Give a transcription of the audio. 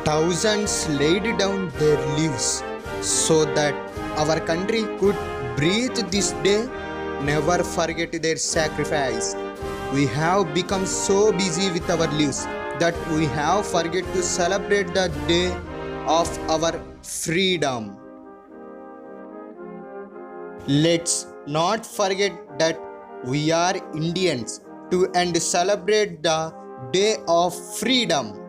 Thousands laid down their lives so that our country could breathe this day. Never forget their sacrifice. We have become so busy with our lives that we have forget to celebrate the day of our freedom. Let's not forget that we are Indians to and celebrate the day of freedom.